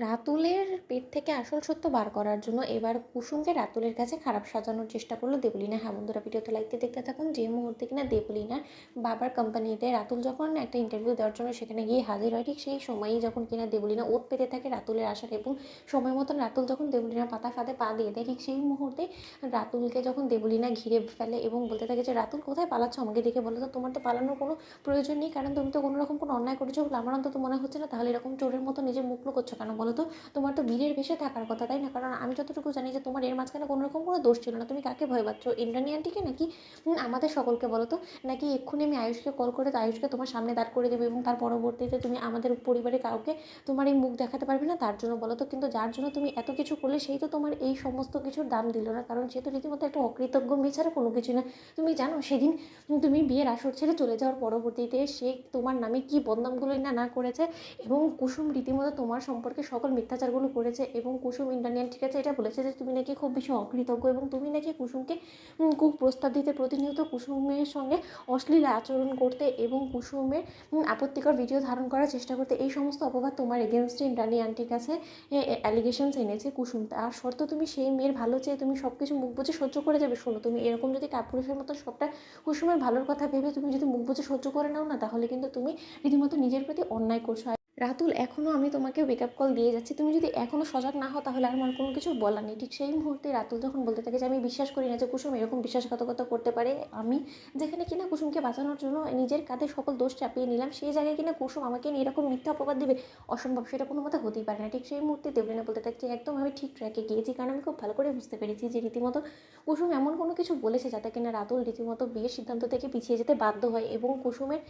রাতুলের পেট থেকে আসল সত্য বার করার জন্য এবার কুসুমকে রাতুলের কাছে খারাপ সাজানোর চেষ্টা করলো দেবলীনা। হ্যাঁ বন্ধুরা, ভিডিওতে লাইক দিয়ে দেখতে থাকুন। যে মুহূর্তে কিনা দেবলীনার বাবার কোম্পানিতে রাতুল যখন একটা ইন্টারভিউ দেওয়ার জন্য সেখানে গিয়ে হাজির হয়, ঠিক সেই সময়ই যখন কিনা দেবলীনা ওত পেতে থাকে রাতুলের আসার, এবং সময় মতন রাতুল যখন দেবলীনার পাতা ফাঁদে পা দিয়ে দেয়, ঠিক সেই মুহূর্তে রাতুলকে যখন দেবলীনা ঘিরে ফেলে এবং বলতে থাকে যে রাতুল কোথায় পালাচ্ছ, আমাকে দেখে বলো তো। তোমার তো পালানোর কোনো প্রয়োজন নেই, কারণ তুমি তো কোনো রকম কোনো অন্যায় করেছো বলে আমার অন্তত মনে হচ্ছে না। তাহলে এরকম চোরের মতো নিজের মুখ লুকোচ্ছ কেন বলো তো? তোমার তো বীরের বেশে থাকার কথা, তাই না? কারণ আমি যতটুকু জানি যে তোমার এর মাঝখানে কোনো রকম কোনো দোষ ছিল না। তুমি কাকে ভয় পাচ্ছ, ইন্দ্রাণী আন্টিকে নাকি আমাদের সকলকে বলো তো? নাকি এক্ষুনি আমি আয়ুষকে কল করে আয়ুষকে তোমার সামনে দাঁড় করে দেবো এবং তার পরবর্তীতে তুমি আমাদের পরিবারে কাউকে তোমার এই মুখ দেখাতে পারবে না তার জন্য বলো তো? কিন্তু যার জন্য তুমি এত কিছু করলে সেই তো তোমার এই সমস্ত কিছুর দাম দিল না, কারণ সে তো রীতিমতো একটা অকৃতজ্ঞ মেয়ে ছাড়া কোনো কিছু না। তুমি জানো সেদিন তুমি বিয়ের আসর ছেড়ে চলে যাওয়ার পরবর্তীতে সে তোমার নামে কী বদনামগুলোই না না করেছে, এবং কুসুম রীতিমতো তোমার সম্পর্কে সকল মিথ্যাচারগুলো করেছে, এবং কুসুম ইন্টারনিয়ান ঠিক আছে এটা বলেছে যে তুমি নাকি খুব বেশি অকৃতজ্ঞ, এবং তুমি নাকি কুসুমকে খুব প্রস্তাব দিতে, প্রতিনিয়ত কুসুমের সঙ্গে অশ্লীল আচরণ করতে এবং কুসুমের আপত্তিকর ভিডিও ধারণ করার চেষ্টা করতে। এই সমস্ত অপবাদ তোমার এগেনস্টে ইন্দ্রাণী আন্টির কাছে অ্যালিগেশনস এনেছে কুসুম। আর শর্ত তুমি সেই মেয়ের ভালো চেয়ে তুমি সব কিছু মুখ বুঝে সহ্য করে যাবে। শোনো, তুমি এরকম যদি কাপুরুষের মতো সবটা কুসুমের ভালোর কথা ভেবে তুমি যদি মুখ বুঝে সহ্য করে নাও না, তাহলে কিন্তু তুমি রীতিমতো নিজের প্রতি অন্যায় করছো। রাতুল, এখনও আমি তোমাকে ওয়েকআপ কল দিয়ে যাচ্ছি, তুমি যদি এখনও সজাগ না হও তাহলে আর আমার কোনো কিছু বলার নেই। ঠিক সেই মুহূর্তে রাতুল যখন বলতে থাকে যে আমি বিশ্বাস করি না যে কুসুম এরকম বিশ্বাসঘাতকতা করতে পারে, আমি যেখানে কিনা কুসুমকে বাঁচানোর জন্য নিজের কাঁধে সকল দোষ চাপিয়ে নিলাম, সেই জায়গায় কিনা কুসুম আমাকে নিয়ে এরকম মিথ্যা অপবাদ দিবে, অসম্ভব, সেটা কোনো মতে হতেই পারে না। ঠিক সেই মুহূর্তে দেবলীনা বলতে থাকছে একদম আমি ঠিক ট্র্যাকে গিয়েছি, কারণ আমি খুব ভালো করে বুঝতে পেরেছি যে রীতিমতো কুসুম এমন কোনো কিছু বলেছে যাতে কিনা রাতুল রীতিমতো বিয়ের সিদ্ধান্ত থেকে পিছিয়ে যেতে বাধ্য হয়, এবং কুসুমের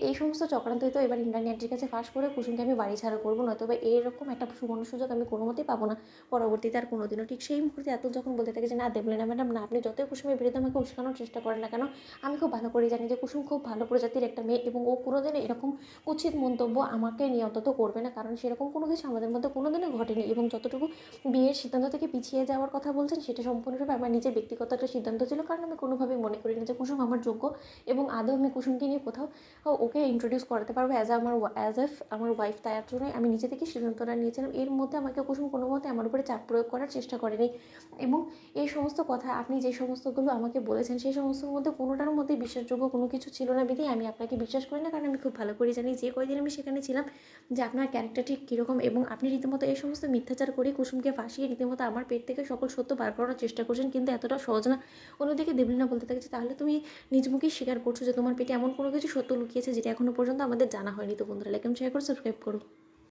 এই সমস্ত চক্রান্ত তো এবার ইন্দ্রাণী আন্টির কাছে ফাঁস করে কুসুমকে আমি বাড়ি ছাড়া করবো, নয়তো বা এরকম একটা সুবর্ণ সুযোগ আমি কোনো মতেই পাবো না পরবর্তীতে আর কোনো দিনও। ঠিক সেই মুহূর্তে এত যখন বলতে থাকে যে না দেবলীনা ম্যাডাম না, আপনি যতই কুসুমের বিরুদ্ধে আমাকে উস্কানোর চেষ্টা করেন না কেন, আমি খুব ভালো করে জানি যে কুসুম খুব ভালো প্রজাতির একটা মেয়ে, এবং ও কোনোদিন এরকম কুৎসিত মন্তব্য আমাকে নিয়ে অন্তত করবে না, কারণ সেরকম কোনো কিছু আমাদের মধ্যে কোনোদিনও ঘটেনি। এবং যতটুকু বিয়ের সিদ্ধান্ত থেকে পিছিয়ে যাওয়ার কথা বলছেন সেটা সম্পূর্ণরূপে আমার নিজের ব্যক্তিগত একটা সিদ্ধান্ত ছিল, কারণ আমি কোনোভাবেই মনে করি না যে কুসুম আমার যোগ্য, এবং আদৌ আমি কুসুমকে নিয়ে কোথাও ওকে ইন্ট্রোডিউস করাতে পারবো অ্যাজ এফ আমার ওয়াইফ। তার জন্য আমি নিজে থেকে সিদ্ধান্তটা নিয়েছিলাম। এর মধ্যে আমাকে কুসুম কোনো মতে আমার উপরে চাপ প্রয়োগ করার চেষ্টা করেনি, এবং এই সমস্ত কথা আপনি যে সমস্তগুলো আমাকে বলেছেন সেই সমস্তর মধ্যে কোনোটার মধ্যে বিশ্বাসযোগ্য কোনো কিছু ছিল না বিধেই আমি আপনাকে বিশ্বাস করি না, কারণ আমি খুব ভালো করে জানি যে কয়দিন আমি সেখানে ছিলাম যে আপনার ক্যারেক্টার ঠিক কীরকম, এবং আপনি রীতিমতো এই সমস্ত মিথ্যাচার করে কুসুমকে ফাঁসিয়ে রীতিমতো আমার পেট থেকে সকল সত্য বার করার চেষ্টা করছেন, কিন্তু এতটা সহজ না। অন্যদিকে দেবলীনা বলতে থাকছে তাহলে তুমি নিজ মুখেই স্বীকার করছো যে তোমার পেটে এমন কোনো কিছু সত্য লুকিয়েছে যেটা এখনো পর্যন্ত আমাদের জানা হয়নি। তো বন্ধুরা, লাইক এন্ড শেয়ার করো, সাবস্ক্রাইব করো।